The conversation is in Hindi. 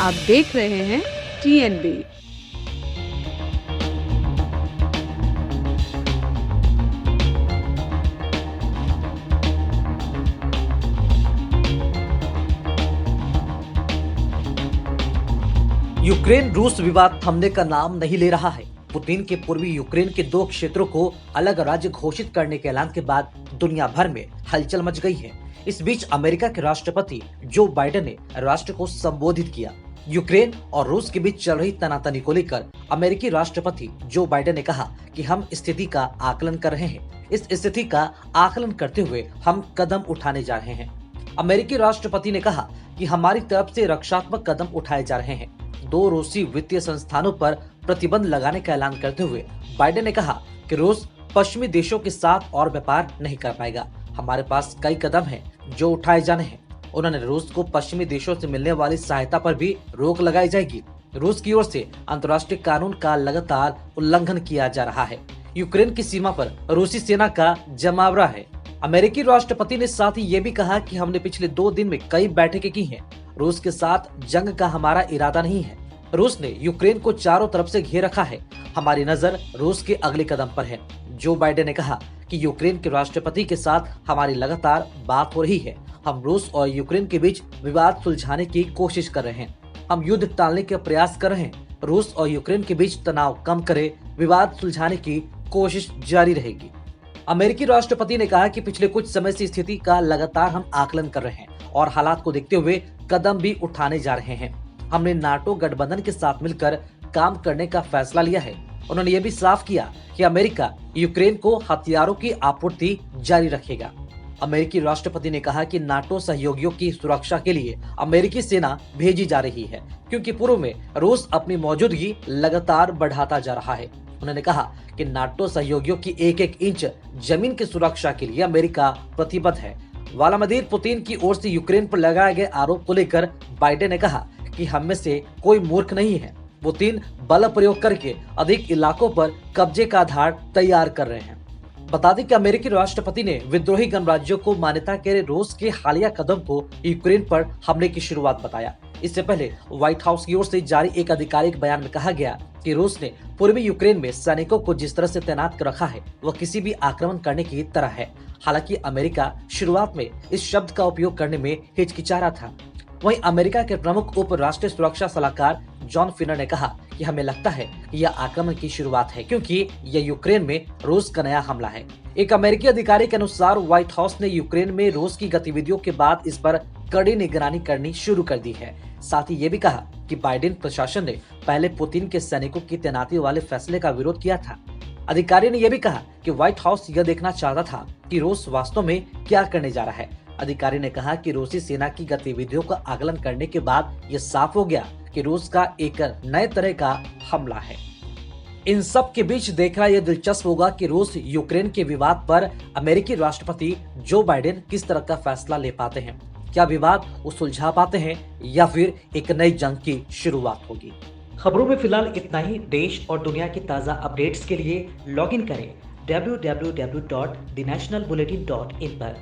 आप देख रहे हैं TNB। यूक्रेन रूस विवाद थमने का नाम नहीं ले रहा है। पुतिन के पूर्वी यूक्रेन के 2 क्षेत्रों को अलग राज्य घोषित करने के ऐलान के बाद दुनिया भर में हलचल मच गई है। इस बीच अमेरिका के राष्ट्रपति जो बाइडेन ने राष्ट्र को संबोधित किया। यूक्रेन और रूस के बीच चल रही तनातनी को लेकर अमेरिकी राष्ट्रपति जो बाइडेन ने कहा कि हम स्थिति का आकलन कर रहे हैं। इस स्थिति का आकलन करते हुए हम कदम उठाने जा रहे हैं। अमेरिकी राष्ट्रपति ने कहा कि हमारी तरफ से रक्षात्मक कदम उठाए जा रहे हैं। 2 रूसी वित्तीय संस्थानों पर प्रतिबंध लगाने का ऐलान करते हुए बाइडेन ने कहा कि रूस पश्चिमी देशों के साथ और व्यापार नहीं कर पाएगा। हमारे पास कई कदम हैं जो उठाए जाने हैं। उन्होंने रूस को पश्चिमी देशों से मिलने वाली सहायता पर भी रोक लगाई जाएगी। रूस की ओर से अंतर्राष्ट्रीय कानून का लगातार उल्लंघन किया जा रहा है। यूक्रेन की सीमा पर रूसी सेना का जमावड़ा है। अमेरिकी राष्ट्रपति ने साथ ही ये भी कहा कि हमने पिछले 2 दिन में कई बैठकें की हैं। रूस के साथ जंग का हमारा इरादा नहीं है। रूस ने यूक्रेन को चारों तरफ से घेर रखा है। हमारी नजर रूस के अगले कदम पर है। जो बाइडेन ने कहा कि यूक्रेन के राष्ट्रपति के साथ हमारी लगातार बात हो रही है। हम रूस और यूक्रेन के बीच विवाद सुलझाने की कोशिश कर रहे हैं। हम युद्ध टालने के प्रयास कर रहे हैं। रूस और यूक्रेन के बीच तनाव कम करे, विवाद सुलझाने की कोशिश जारी रहेगी। अमेरिकी राष्ट्रपति ने कहा कि पिछले कुछ समय से स्थिति का लगातार हम आकलन कर रहे हैं और हालात को देखते हुए कदम भी उठाने जा रहे हैं। हमने नाटो गठबंधन के साथ मिलकर काम करने का फैसला लिया है। उन्होंने ये भी साफ किया कि अमेरिका यूक्रेन को हथियारों की आपूर्ति जारी रखेगा। अमेरिकी राष्ट्रपति ने कहा कि नाटो सहयोगियों की सुरक्षा के लिए अमेरिकी सेना भेजी जा रही है, क्योंकि पूर्व में रूस अपनी मौजूदगी लगातार बढ़ाता जा रहा है। उन्होंने कहा कि नाटो सहयोगियों की एक इंच जमीन की सुरक्षा के लिए अमेरिका प्रतिबद्ध है। व्लादिमीर पुतिन की ओर से यूक्रेन पर लगाए गए आरोप को लेकर बाइडेन ने कहा कि हम में से कोई मूर्ख नहीं है। पुतिन बल प्रयोग करके अधिक इलाकों पर कब्जे का आधार तैयार कर रहे हैं। बता दें कि अमेरिकी राष्ट्रपति ने विद्रोही गणराज्यों को मान्यता के रूस के हालिया कदम को यूक्रेन पर हमले की शुरुआत बताया। इससे पहले व्हाइट हाउस की ओर से जारी एक आधिकारिक बयान में कहा गया कि रूस ने पूर्वी यूक्रेन में सैनिकों को जिस तरह से तैनात कर रखा है वह किसी भी आक्रमण करने की तरह है। हालांकि अमेरिका शुरुआत में इस शब्द का उपयोग करने में हिचकिचा रहा था। वहीं अमेरिका के प्रमुख उप राष्ट्रीय सुरक्षा सलाहकार जॉन फिनर ने कहा कि हमें लगता है कि यह आक्रमण की शुरुआत है, क्योंकि यह यूक्रेन में रूस का नया हमला है। एक अमेरिकी अधिकारी के अनुसार व्हाइट हाउस ने यूक्रेन में रूस की गतिविधियों के बाद इस पर कड़ी निगरानी करनी शुरू कर दी है। साथ ही ये भी कहा कि बाइडेन प्रशासन ने पहले पुतिन के सैनिकों की तैनाती वाले फैसले का विरोध किया था। अधिकारी ने यह भी कहा कि व्हाइट हाउस यह देखना चाहता था कि रूस वास्तव में क्या करने जा रहा है। अधिकारी ने कहा कि रूसी सेना की गतिविधियों का आकलन करने के बाद यह साफ हो गया कि रूस का एक नए तरह का हमला है। इन सब के बीच देखना यह दिलचस्प होगा कि रूस यूक्रेन के विवाद पर अमेरिकी राष्ट्रपति जो बाइडेन किस तरह का फैसला ले पाते हैं। क्या विवाद वो सुलझा पाते हैं या फिर एक नई जंग की शुरुआत होगी। खबरों में फिलहाल इतना ही। देश और दुनिया की ताज़ा अपडेट्स के लिए लॉग इन करें www.thenationalbulletin.in पर।